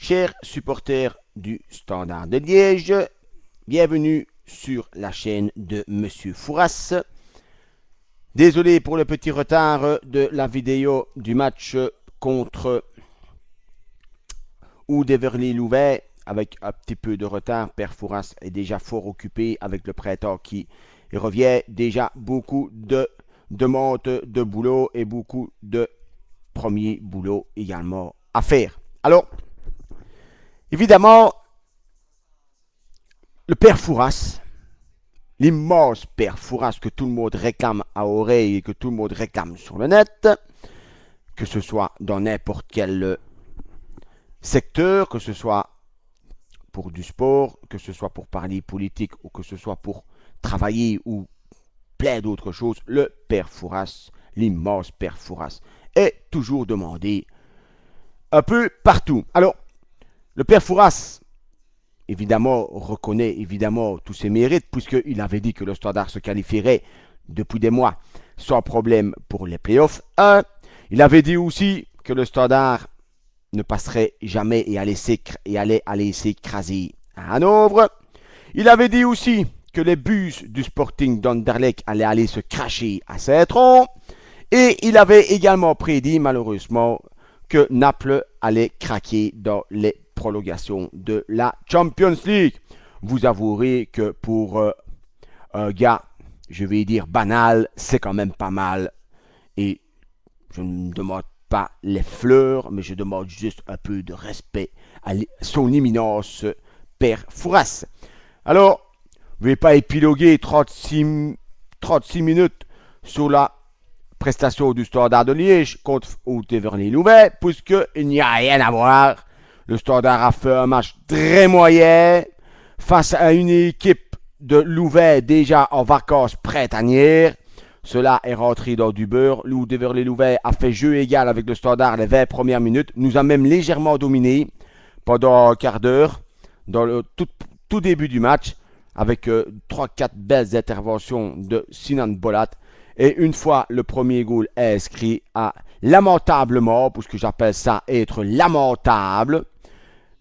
Chers supporters du Standard de Liège, bienvenue sur la chaîne de Monsieur Fouras. Désolé pour le petit retard de la vidéo du match contre Houdeverly-Louvet. Avec un petit peu de retard, Père Fouras est déjà fort occupé avec le prêteur qui revient. Déjà beaucoup de demandes de boulot et beaucoup de premiers boulots également à faire. Alors, évidemment, le Père Fouras, l'immense Père Fouras que tout le monde réclame à oreille et que tout le monde réclame sur le net, que ce soit dans n'importe quel secteur, que ce soit pour du sport, que ce soit pour parler politique ou que ce soit pour travailler ou plein d'autres choses, le Père Fouras, l'immense Père Fouras, est toujours demandé un peu partout. Alors, le Père Fouras, évidemment, reconnaît évidemment tous ses mérites, puisqu'il avait dit que le Standard se qualifierait depuis des mois sans problème pour les playoffs. Il avait dit aussi que le Standard ne passerait jamais et allait aller s'écraser à Hanovre. Il avait dit aussi que les bus du Sporting d'Anderlecht allaient aller se cracher à Saint-Tron. Et il avait également prédit, malheureusement, que Naples allait craquer dans les prolongations de la Champions League. Vous avouerez que pour un gars, je vais dire banal, c'est quand même pas mal. Et je ne demande pas les fleurs, mais je demande juste un peu de respect à son éminence, Père Fouras. Alors, je ne vais pas épiloguer 36 minutes sur la prestation du Standard de Liège contre Houdeverly-Louvet, puisqu'il n'y a rien à voir. Le Standard a fait un match très moyen face à une équipe de Louvet déjà en vacances printanières. Cela est rentré dans du beurre. Houdeverly-Louvet a fait jeu égal avec le Standard les 20 premières minutes. Nous a même légèrement dominé pendant un quart d'heure dans le tout début du match avec 3-4 belles interventions de Sinan Bolat. Et une fois le premier goal est inscrit à lamentablement, puisque j'appelle ça être lamentable,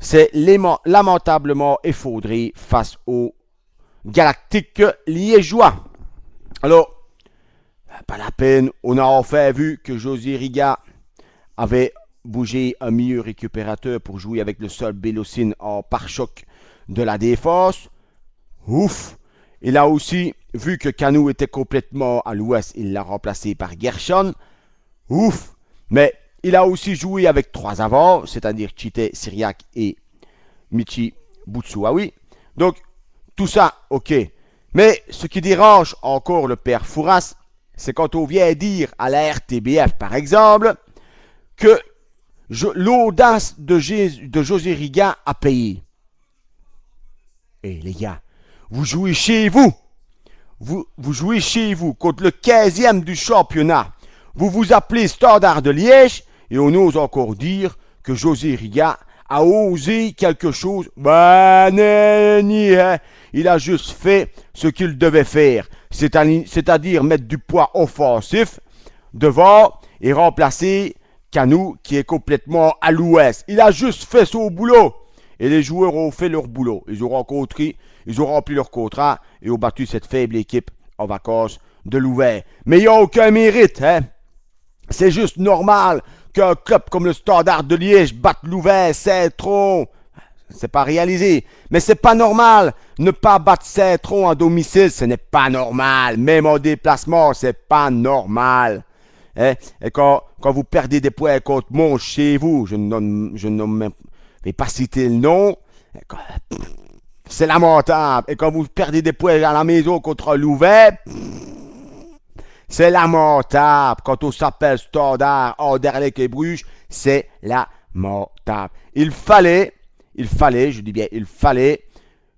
c'est lamentablement effondré face au Galactique liégeois. Alors, pas la peine, on a enfin vu que José Riga avait bougé un milieu récupérateur pour jouer avec le seul Bélocine en pare-choc de la défense. Ouf! Il a aussi vu que Canou était complètement à l'ouest, il l'a remplacé par Gershon. Ouf! Mais il a aussi joué avec trois avants, c'est-à-dire Chité, Syriac et Michi Boutsuaoui. Donc, tout ça, ok. Mais ce qui dérange encore le Père Fouras, c'est quand on vient dire à la RTBF, par exemple, que l'audace de José Riga a payé. Eh les gars, vous jouez chez vous. Vous jouez chez vous contre le 15e du championnat. Vous vous appelez Standard de Liège et on ose encore dire que José Riga a osé quelque chose. Ben, hein. Il a juste fait ce qu'il devait faire, c'est-à-dire mettre du poids offensif devant et remplacer Canou qui est complètement à l'ouest. Il a juste fait son boulot. Et les joueurs ont fait leur boulot. Ils ont rempli leur contrat et ont battu cette faible équipe en vacances de Louvet. Mais il n'y a aucun mérite. Hein? C'est juste normal qu'un club comme le Standard de Liège batte Louvet, Saint-Tron. C'est pas réalisé. Mais c'est pas normal. Ne pas battre Saint-Tron à domicile, ce n'est pas normal. Même en déplacement, c'est pas normal. Hein? Et quand vous perdez des points contre Mons chez vous, je ne nomme même pas citer le nom, c'est lamentable. Et quand vous perdez des points à la maison contre Louvet, c'est lamentable. Quand on s'appelle Standard, Anderlecht et Bruges, c'est lamentable. Il fallait, je dis bien, il fallait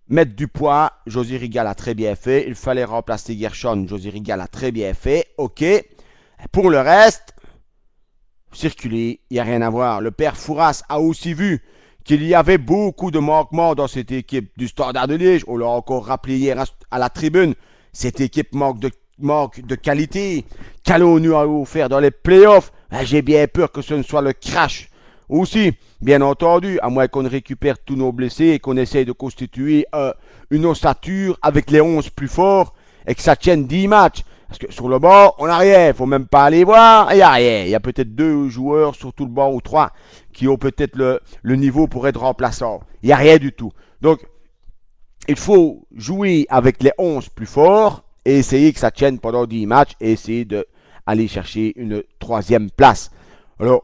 mettre du poids. José Riga l'a très bien fait. Il fallait remplacer Gershon. José Riga l'a très bien fait. Ok. Pour le reste, circuler, il n'y a rien à voir. Le Père Fouras a aussi vu qu'il y avait beaucoup de manquements dans cette équipe du Standard de Liège. On l'a encore rappelé hier à la tribune. Cette équipe manque de qualité. Qu'allons-nous offrir dans les playoffs? J'ai bien peur que ce ne soit le crash Aussi, bien entendu, à moins qu'on récupère tous nos blessés et qu'on essaye de constituer une ossature avec les 11 plus forts et que ça tienne 10 matchs. Parce que sur le banc, on n'a rien. Il ne faut même pas aller voir. Il n'y a rien. Il y a peut-être 2 joueurs sur tout le banc ou 3 qui ont peut-être le niveau pour être remplaçants. Il n'y a rien du tout. Donc, il faut jouer avec les 11 plus forts et essayer que ça tienne pendant 10 matchs et essayer d'aller chercher une 3e place. Alors,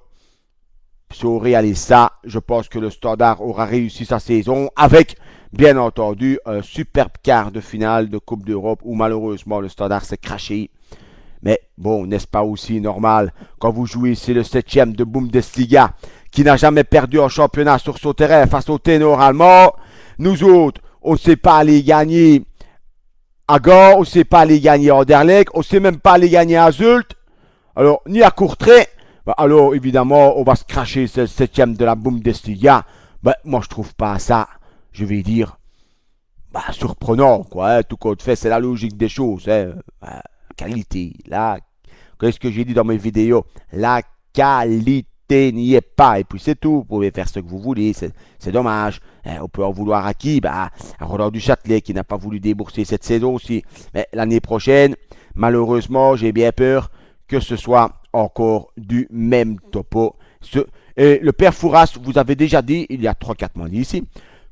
si on réalise ça, je pense que le Standard aura réussi sa saison avec, bien entendu, un superbe quart de finale de Coupe d'Europe où malheureusement le Standard s'est craché. Mais bon, n'est-ce pas aussi normal quand vous jouez, c'est le 7e de Bundesliga qui n'a jamais perdu un championnat sur son terrain face au ténor allemand. Nous autres, on ne sait pas aller gagner à Gand, on ne sait pas aller gagner à Anderlecht, on ne sait même pas aller gagner à Zult, alors ni à Courtrai. Bah, alors évidemment, on va se cracher ce 7e de la Bundesliga. Bah, moi, je trouve pas ça, je vais dire, surprenant, quoi. Hein. Tout compte fait, c'est la logique des choses. Hein. Qualité, qu'est-ce que j'ai dit dans mes vidéos? La qualité n'y est pas. Et puis c'est tout. Vous pouvez faire ce que vous voulez. C'est dommage. On peut en vouloir à qui? À Roland du Châtelet qui n'a pas voulu débourser cette saison aussi. Mais l'année prochaine, malheureusement, j'ai bien peur que ce soit encore du même topo. Et le père Fouras vous avait déjà dit, il y a 3-4 mois ici,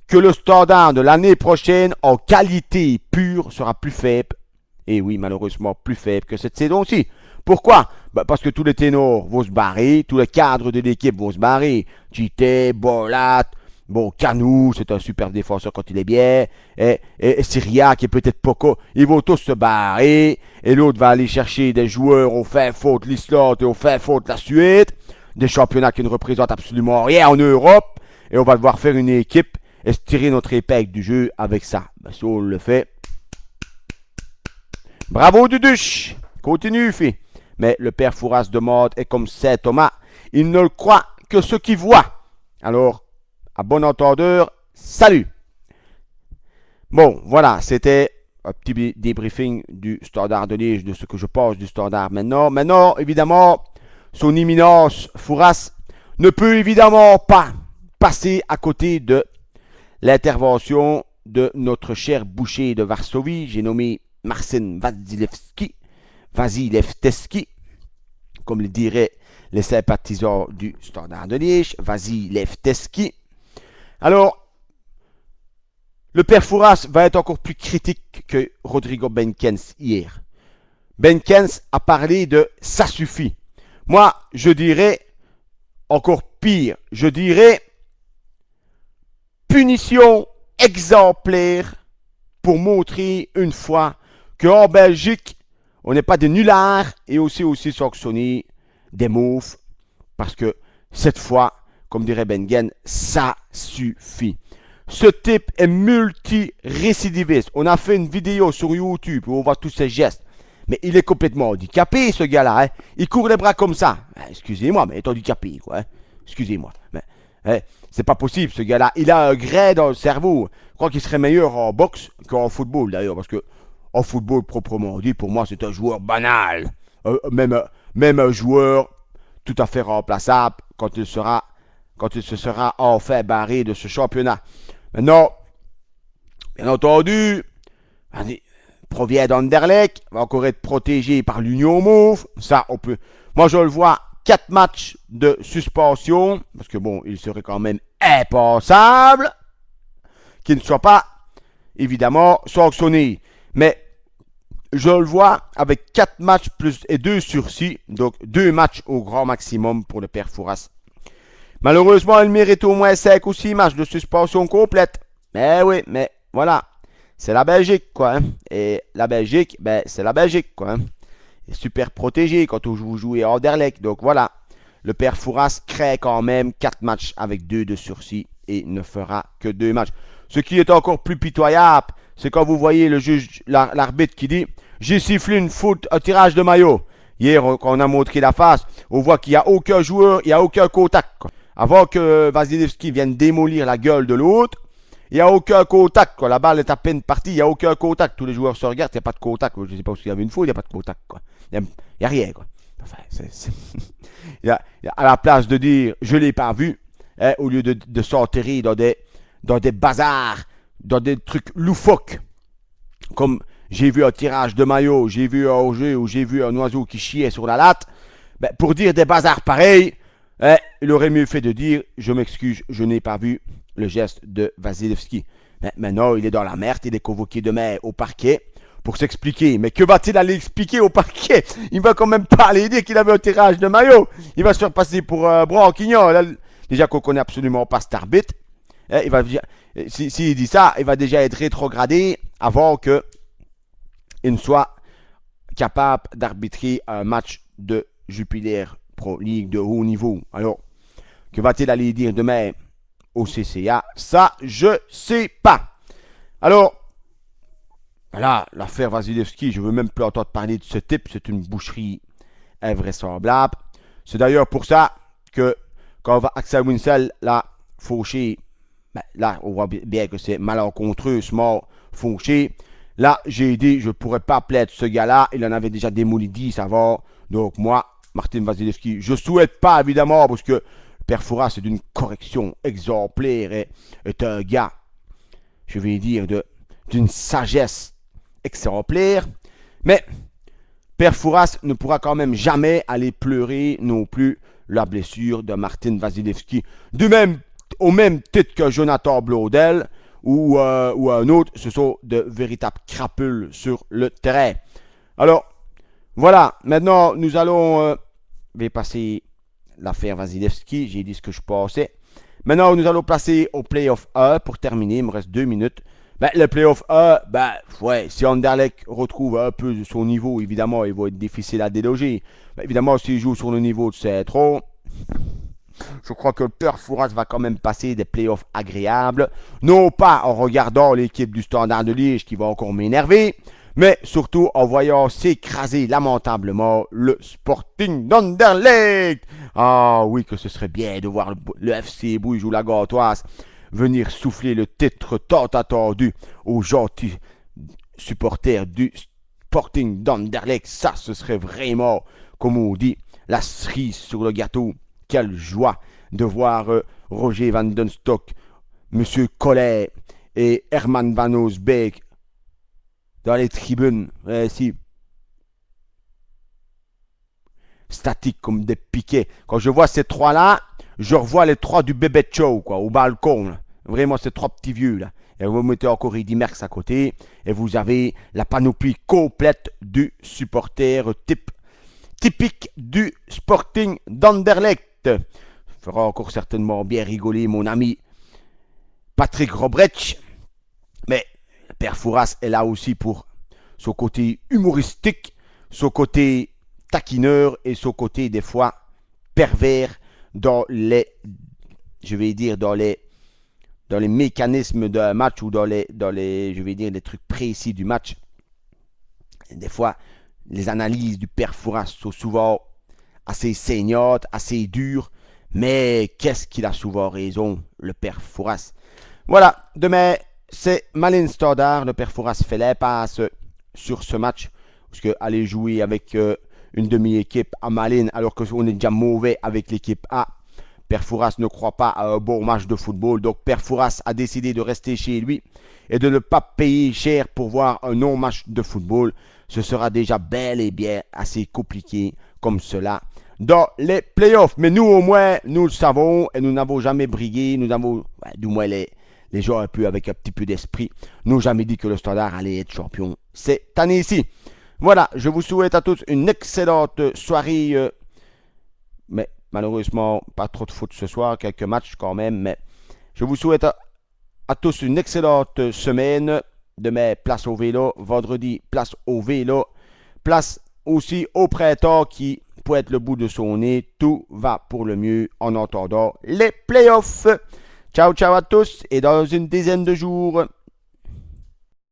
que le Standard de l'année prochaine en qualité pure sera plus faible. Et oui, malheureusement, plus faible que cette saison aussi. Pourquoi? Parce que tous les ténors vont se barrer, tous les cadres de l'équipe vont se barrer. Chité, Bolat, bon, Canou, c'est un super défenseur quand il est bien. Et Syria, qui est peut-être Poco, ils vont tous se barrer. Et l'autre va aller chercher des joueurs au fin faute l'Islande et au fin faute la Suède. Des championnats qui ne représentent absolument rien en Europe. Et on va devoir faire une équipe et se tirer notre épingle du jeu avec ça. Si on le fait, bravo Duduche, continue, fille. Mais le père Fouras demande, et comme Saint Thomas, il ne le croit que ce qu'il voit. Alors, à bon entendeur, salut. Bon, voilà, c'était un petit débriefing du Standard de Liège, de ce que je pense du Standard maintenant. Maintenant, évidemment, son éminence Fouras ne peut évidemment pas passer à côté de l'intervention de notre cher boucher de Varsovie, j'ai nommé Marcin Wasilewski, comme le diraient les sympathisants du Standard de Liège, Wasilewski. Alors, le père Fouras va être encore plus critique que Rodrigo Benkens hier. Benkens a parlé de « ça suffit ». Moi, je dirais encore pire, je dirais punition exemplaire pour montrer une fois qu'en Belgique, on n'est pas des nullards et aussi sanctionner des mauves. Parce que cette fois, comme dirait Bengen, ça suffit. Ce type est multi-récidiviste. On a fait une vidéo sur YouTube où on voit tous ses gestes. Mais il est complètement handicapé, ce gars-là. Hein. Il court les bras comme ça. Excusez-moi, mais il est handicapé, quoi. Hein. Excusez-moi. Mais, c'est pas possible, ce gars-là. Il a un grain dans le cerveau. Je crois qu'il serait meilleur en boxe qu'en football, d'ailleurs. Parce que en football, proprement dit, pour moi, c'est un joueur banal. Même un joueur tout à fait remplaçable quand il se sera enfin barré de ce championnat. Maintenant, bien entendu, provient d'Anderlecht, va encore être protégé par l'Union Mauve. Ça, on peut. Moi, je le vois 4 matchs de suspension, parce que bon, il serait quand même impensable qu'il ne soit pas, évidemment, sanctionné. Mais je le vois avec 4 matchs plus et 2 sursis, donc 2 matchs au grand maximum pour le père Fouras. Malheureusement, il mérite au moins 5 ou 6 matchs de suspension complète. Mais oui, mais voilà. C'est la Belgique, quoi. Hein. Et la Belgique, c'est la Belgique, quoi. Hein. est super protégé quand vous jouez à Anderlecht. Donc voilà, le père Fouras crée quand même 4 matchs avec 2 de sursis et ne fera que 2 matchs. Ce qui est encore plus pitoyable, c'est quand vous voyez le juge, l'arbitre qui dit « J'ai sifflé une faute, un tirage de maillot ». Hier, quand on a montré la face, on voit qu'il n'y a aucun joueur, il n'y a aucun contact. Quoi. Avant que Wasilewski vienne démolir la gueule de l'autre, il n'y a aucun contact. Quoi. La balle est à peine partie, il n'y a aucun contact. Tous les joueurs se regardent, il n'y a pas de contact. Je ne sais pas s'il y avait une faute, il n'y a pas de contact. Quoi. Il n'y a rien. Quoi. Enfin, à la place de dire je ne l'ai pas vu, hein, au lieu de s'enterrer dans des bazars, dans des trucs loufoques, comme j'ai vu un tirage de maillot, j'ai vu un hors-jeu ou j'ai vu un oiseau qui chiait sur la latte, ben, pour dire des bazars pareils, hein, il aurait mieux fait de dire je m'excuse, je n'ai pas vu le geste de Vasilevski. Mais maintenant, il est dans la merde, il est convoqué demain au parquet pour s'expliquer. Mais que va-t-il aller expliquer au parquet? Il va quand même pas aller dire qu'il avait un tirage de maillot. Il va se faire passer pour un branquignon. Là, déjà qu'on connaît absolument pas cet arbitre. Hein, il va dire, s'il dit ça, il va déjà être rétrogradé avant qu'il ne soit capable d'arbitrer un match de Jupiler Pro League de haut niveau. Alors, que va-t-il aller dire demain au CCA? Ça, je sais pas. Alors, là, l'affaire Vasilevski, je veux même plus entendre parler de ce type. C'est une boucherie invraisemblable. C'est d'ailleurs pour ça que quand Axel Witsel l'a fauché, ben, là, on voit bien que c'est malencontreusement fauché. Là, j'ai dit, je ne pourrais pas plaire ce gars-là. Il en avait déjà démoli 10 avant. Donc, moi, Martin Vasilevski, je ne souhaite pas, évidemment, parce que Père Fouras est d'une correction exemplaire et est un gars, je vais dire, d'une sagesse exemplaire. Mais Père Fouras ne pourra quand même jamais aller pleurer non plus la blessure de Martin Vasilevski. Au même titre que Jonathan Blaudel ou un autre, ce sont de véritables crapules sur le terrain. Alors, voilà, maintenant nous allons passer l'affaire Vasilevski, j'ai dit ce que je pensais. Maintenant, nous allons passer au Playoff 1 pour terminer, il me reste 2 minutes. Ben, le Playoff 1, ben, ouais, si Anderlecht retrouve un peu son niveau, évidemment, il va être difficile à déloger. Ben, évidemment, s'il joue sur le niveau de Saint-Tron, je crois que le Père Fouras va quand même passer des playoffs agréables. Non pas en regardant l'équipe du Standard de Liège qui va encore m'énerver, mais surtout en voyant s'écraser lamentablement le Sporting d'Anderlecht. Ah oui, que ce serait bien de voir le FC Bruges ou la Gantoise venir souffler le titre tant attendu aux gentils supporters du Sporting d'Anderlecht. Ça, ce serait vraiment, comme on dit, la cerise sur le gâteau. Quelle joie de voir Roger Van den Stock, M. Collet et Herman Van Oosbeek dans les tribunes, si statiques comme des piquets. Quand je vois ces trois-là, je revois les trois du Bébé Show, quoi, au balcon. Là. Vraiment, ces trois petits vieux, là. Et vous mettez encore Eddy Merckx à côté, et vous avez la panoplie complète du supporter typique du Sporting d'Anderlecht. Ça fera encore certainement bien rigoler mon ami Patrick Robrecht. Mais Père Fouras est là aussi pour son côté humoristique, son côté taquineur et son côté des fois pervers dans les, je vais dire, dans les mécanismes d'un match ou dans les, je vais dire, les trucs précis du match. Et des fois, les analyses du Père Fouras sont souvent assez saignantes, assez dures, mais qu'est-ce qu'il a souvent raison, le Père Fouras. Voilà, demain, c'est Malin Standard, le Père Fouras fait l'impasse sur ce match, parce que aller jouer avec une demi-équipe à Malin, alors qu'on est déjà mauvais avec l'équipe A, Père Fouras ne croit pas à un bon match de football, donc Père Fouras a décidé de rester chez lui et de ne pas payer cher pour voir un non-match de football. Ce sera déjà bel et bien assez compliqué comme cela dans les playoffs. Mais nous, au moins, nous le savons et nous n'avons jamais brillé. Nous avons, du moins les gens un peu avec un petit peu d'esprit, n'ont jamais dit que le Standard allait être champion cette année-ci. Voilà, je vous souhaite à tous une excellente soirée. Mais malheureusement, pas trop de foot ce soir, quelques matchs quand même. Mais je vous souhaite à tous une excellente semaine. Demain, place au vélo. Vendredi, place au vélo. Place aussi au printemps qui pointe le bout de son nez. Tout va pour le mieux en entendant les playoffs. Ciao, ciao à tous et dans une dizaine de jours.